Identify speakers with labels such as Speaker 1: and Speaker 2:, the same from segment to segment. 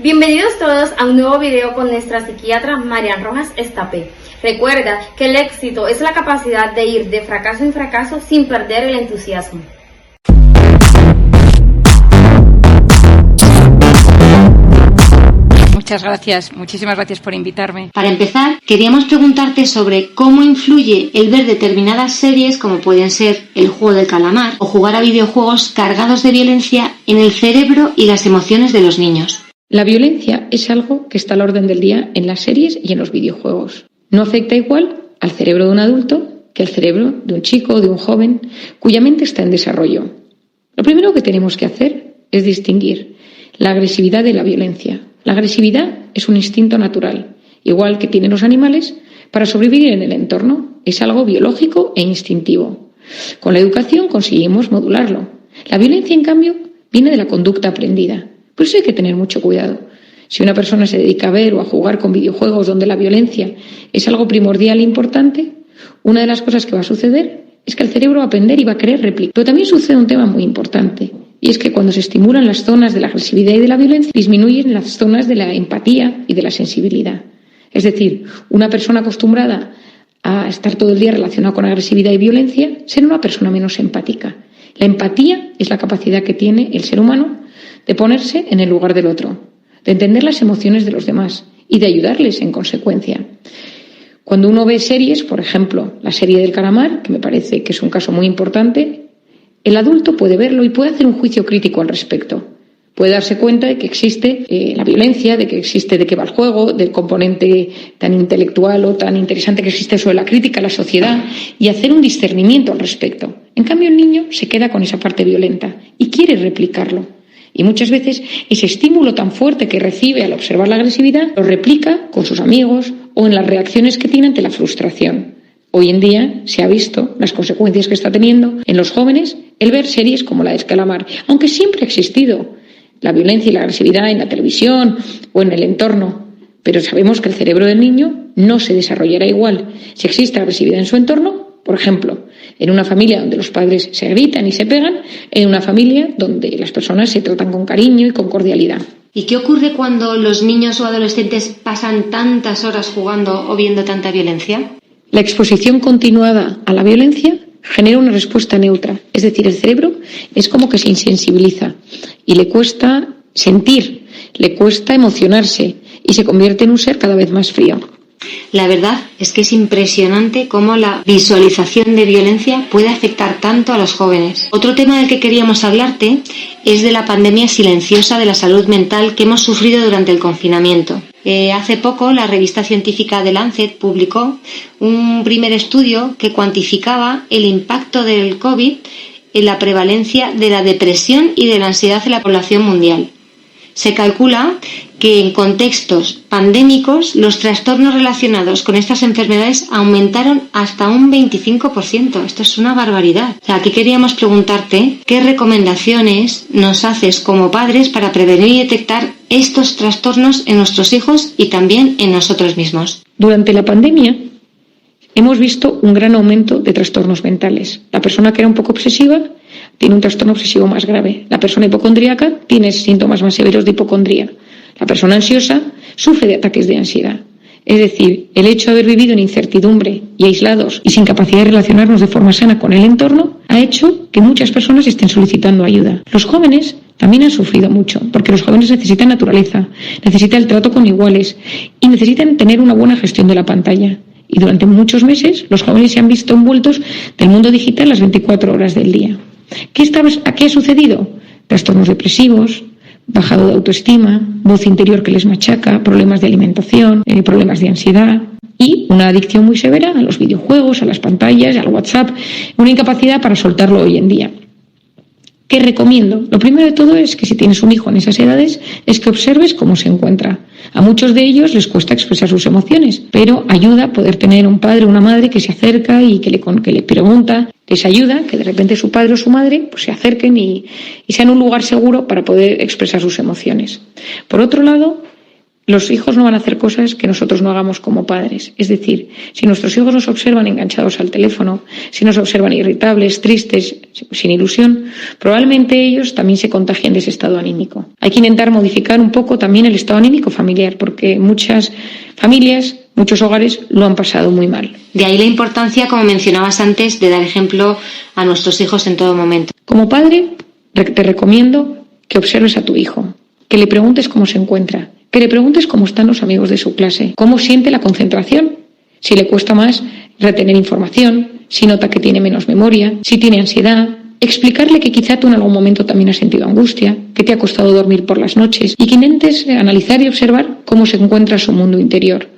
Speaker 1: Bienvenidos todos a un nuevo video con nuestra psiquiatra Marian Rojas Estapé. Recuerda que el éxito es la capacidad de ir de fracaso en fracaso sin perder el entusiasmo.
Speaker 2: Muchas gracias, muchísimas gracias por invitarme.
Speaker 3: Para empezar, queríamos preguntarte sobre cómo influye el ver determinadas series, como pueden ser El juego del calamar, o jugar a videojuegos cargados de violencia en el cerebro y las emociones de los niños.
Speaker 2: La violencia es algo que está al orden del día en las series y en los videojuegos. No afecta igual al cerebro de un adulto que al cerebro de un chico o de un joven cuya mente está en desarrollo. Lo primero que tenemos que hacer es distinguir la agresividad de la violencia. La agresividad es un instinto natural, igual que tienen los animales, para sobrevivir en el entorno. Es algo biológico e instintivo. Con la educación conseguimos modularlo. La violencia, en cambio, viene de la conducta aprendida. Por eso hay que tener mucho cuidado. Si una persona se dedica a ver o a jugar con videojuegos donde la violencia es algo primordial e importante, una de las cosas que va a suceder es que el cerebro va a aprender y va a querer replicar. Pero también sucede un tema muy importante. Y es que cuando se estimulan las zonas de la agresividad y de la violencia, disminuyen las zonas de la empatía y de la sensibilidad. Es decir, una persona acostumbrada a estar todo el día relacionada con agresividad y violencia será una persona menos empática. La empatía es la capacidad que tiene el ser humano de ponerse en el lugar del otro, de entender las emociones de los demás y de ayudarles en consecuencia. Cuando uno ve series, por ejemplo, la serie del calamar, que me parece que es un caso muy importante, el adulto puede verlo y puede hacer un juicio crítico al respecto. Puede darse cuenta de que existe la violencia, de que existe de qué va el juego, del componente tan intelectual o tan interesante que existe sobre la crítica a la sociedad y hacer un discernimiento al respecto. En cambio, el niño se queda con esa parte violenta y quiere replicarlo. Y muchas veces ese estímulo tan fuerte que recibe al observar la agresividad lo replica con sus amigos o en las reacciones que tiene ante la frustración. Hoy en día se ha visto las consecuencias que está teniendo en los jóvenes el ver series como la del calamar, aunque siempre ha existido la violencia y la agresividad en la televisión o en el entorno, pero sabemos que el cerebro del niño no se desarrollará igual si existe agresividad en su entorno, por ejemplo, en una familia donde los padres se gritan y se pegan, en una familia donde las personas se tratan con cariño y con cordialidad.
Speaker 3: ¿Y qué ocurre cuando los niños o adolescentes pasan tantas horas jugando o viendo tanta violencia?
Speaker 2: La exposición continuada a la violencia genera una respuesta neutra, es decir, el cerebro es como que se insensibiliza y le cuesta sentir, le cuesta emocionarse y se convierte en un ser cada vez más frío.
Speaker 3: La verdad es que es impresionante cómo la visualización de violencia puede afectar tanto a los jóvenes. Otro tema del que queríamos hablarte es de la pandemia silenciosa de la salud mental que hemos sufrido durante el confinamiento. Hace poco la revista científica The Lancet publicó un primer estudio que cuantificaba el impacto del COVID en la prevalencia de la depresión y de la ansiedad en la población mundial. Se calcula que en contextos pandémicos los trastornos relacionados con estas enfermedades aumentaron hasta un 25%. Esto es una barbaridad. Aquí queríamos preguntarte qué recomendaciones nos haces como padres para prevenir y detectar estos trastornos en nuestros hijos y también en nosotros mismos.
Speaker 2: Durante la pandemia hemos visto un gran aumento de trastornos mentales. La persona que era un poco obsesiva tiene un trastorno obsesivo más grave. La persona hipocondríaca tiene síntomas más severos de hipocondría. La persona ansiosa sufre de ataques de ansiedad. Es decir, el hecho de haber vivido en incertidumbre y aislados y sin capacidad de relacionarnos de forma sana con el entorno ha hecho que muchas personas estén solicitando ayuda. Los jóvenes también han sufrido mucho, porque los jóvenes necesitan naturaleza, necesitan el trato con iguales y necesitan tener una buena gestión de la pantalla. Y durante muchos meses los jóvenes se han visto envueltos del mundo digital las 24 horas del día. ¿Qué ha sucedido? Trastornos depresivos, bajado de autoestima, voz interior que les machaca, problemas de alimentación, problemas de ansiedad y una adicción muy severa a los videojuegos, a las pantallas, al WhatsApp, una incapacidad para soltarlo hoy en día. ¿Qué recomiendo? Lo primero de todo es que si tienes un hijo en esas edades, es que observes cómo se encuentra. A muchos de ellos les cuesta expresar sus emociones, pero ayuda a poder tener un padre o una madre que se acerca y que le pregunta, les ayuda, que de repente su padre o su madre pues se acerquen y sean un lugar seguro para poder expresar sus emociones. Por otro lado, los hijos no van a hacer cosas que nosotros no hagamos como padres. Es decir, si nuestros hijos nos observan enganchados al teléfono, si nos observan irritables, tristes, sin ilusión, probablemente ellos también se contagien de ese estado anímico. Hay que intentar modificar un poco también el estado anímico familiar, porque muchas familias, muchos hogares lo han pasado muy mal.
Speaker 3: De ahí la importancia, como mencionabas antes, de dar ejemplo a nuestros hijos en todo momento.
Speaker 2: Como padre, te recomiendo que observes a tu hijo, que le preguntes cómo se encuentra, que le preguntes cómo están los amigos de su clase, cómo siente la concentración, si le cuesta más retener información, si nota que tiene menos memoria, si tiene ansiedad. Explicarle que quizá tú en algún momento también has sentido angustia, que te ha costado dormir por las noches y que intentes analizar y observar cómo se encuentra su mundo interior.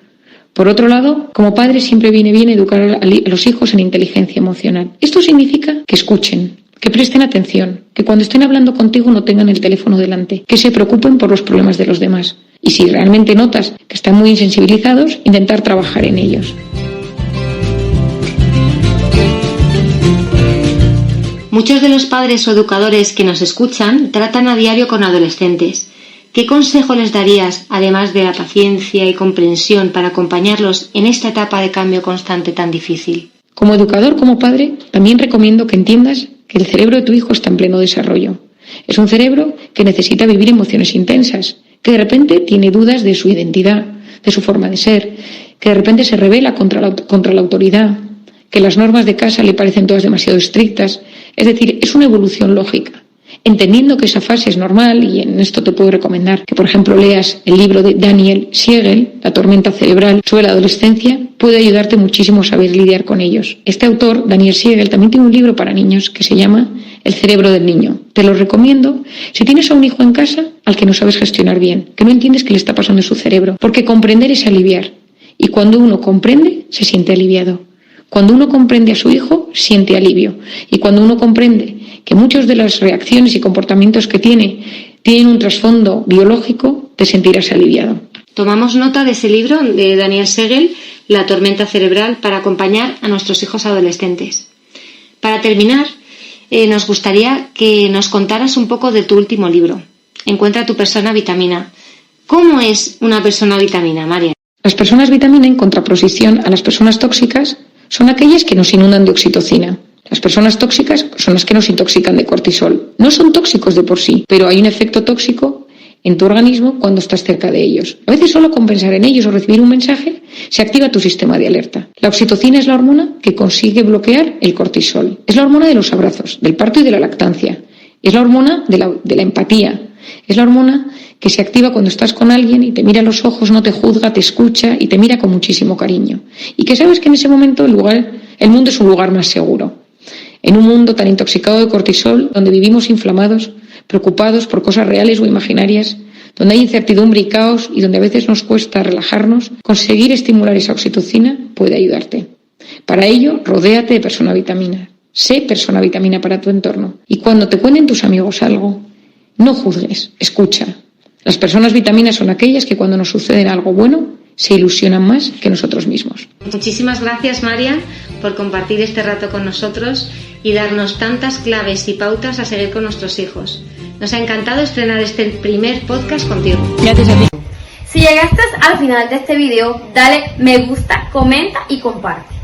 Speaker 2: Por otro lado, como padre siempre viene bien educar a los hijos en inteligencia emocional. Esto significa que escuchen, que presten atención, que cuando estén hablando contigo no tengan el teléfono delante, que se preocupen por los problemas de los demás. Y si realmente notas que están muy insensibilizados, intentar trabajar en ellos.
Speaker 3: Muchos de los padres o educadores que nos escuchan tratan a diario con adolescentes. ¿Qué consejo les darías, además de la paciencia y comprensión, para acompañarlos en esta etapa de cambio constante tan difícil?
Speaker 2: Como educador, como padre, también recomiendo que entiendas que el cerebro de tu hijo está en pleno desarrollo. Es un cerebro que necesita vivir emociones intensas, que de repente tiene dudas de su identidad, de su forma de ser, que de repente se rebela contra la autoridad, que las normas de casa le parecen todas demasiado estrictas. Es decir, es una evolución lógica. Entendiendo que esa fase es normal, y en esto te puedo recomendar que, por ejemplo, leas el libro de Daniel Siegel, La tormenta cerebral, sobre la adolescencia, puede ayudarte muchísimo a saber lidiar con ellos. Este autor, Daniel Siegel, también tiene un libro para niños que se llama El cerebro del niño. Te lo recomiendo si tienes a un hijo en casa al que no sabes gestionar bien, que no entiendes qué le está pasando en su cerebro, porque comprender es aliviar. Y cuando uno comprende, se siente aliviado. Cuando uno comprende a su hijo, siente alivio. Y cuando uno comprende que muchas de las reacciones y comportamientos que tienen un trasfondo biológico, te sentirás aliviado.
Speaker 3: Tomamos nota de ese libro de Daniel Siegel, La tormenta cerebral, para acompañar a nuestros hijos adolescentes. Para terminar, nos gustaría que nos contaras un poco de tu último libro, Encuentra tu persona vitamina. ¿Cómo es una persona vitamina, María?
Speaker 2: Las personas vitamina, en contraposición a las personas tóxicas, son aquellas que nos inundan de oxitocina. Las personas tóxicas son las que nos intoxican de cortisol. No son tóxicos de por sí, pero hay un efecto tóxico en tu organismo cuando estás cerca de ellos. A veces solo con pensar en ellos o recibir un mensaje se activa tu sistema de alerta. La oxitocina es la hormona que consigue bloquear el cortisol. Es la hormona de los abrazos, del parto y de la lactancia. Es la hormona de la empatía. Es la hormona que se activa cuando estás con alguien y te mira a los ojos, no te juzga, te escucha y te mira con muchísimo cariño. Y que sabes que en ese momento el mundo es un lugar más seguro. En un mundo tan intoxicado de cortisol, donde vivimos inflamados, preocupados por cosas reales o imaginarias, donde hay incertidumbre y caos y donde a veces nos cuesta relajarnos, conseguir estimular esa oxitocina puede ayudarte. Para ello, rodéate de persona vitamina. Sé persona vitamina para tu entorno. Y cuando te cuenten tus amigos algo, no juzgues, escucha. Las personas vitaminas son aquellas que cuando nos sucede algo bueno, se ilusionan más que nosotros mismos.
Speaker 3: Muchísimas gracias, María, por compartir este rato con nosotros y darnos tantas claves y pautas a seguir con nuestros hijos. Nos ha encantado estrenar este primer podcast contigo.
Speaker 2: Gracias a ti.
Speaker 1: Si llegaste al final de este video, dale me gusta, comenta y comparte.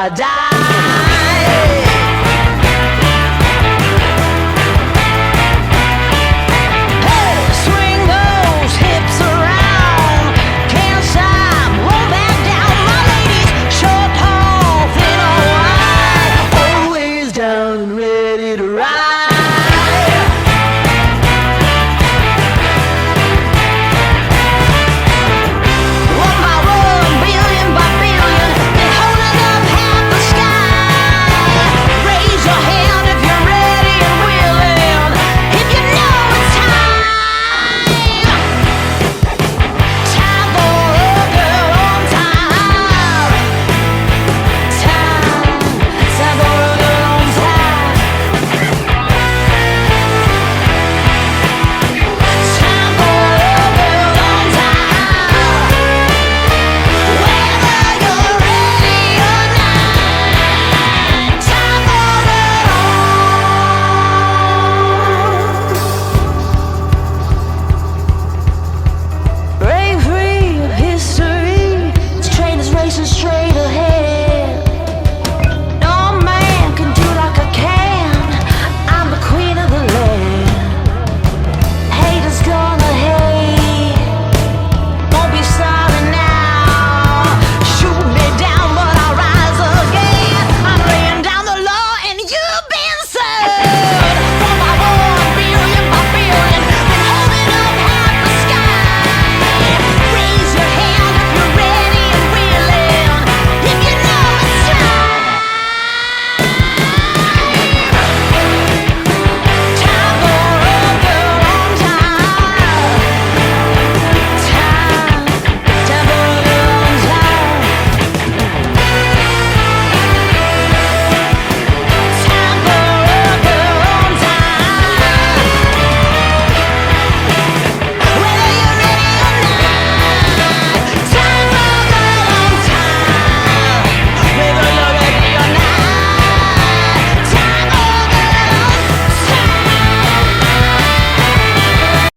Speaker 4: or die. Straight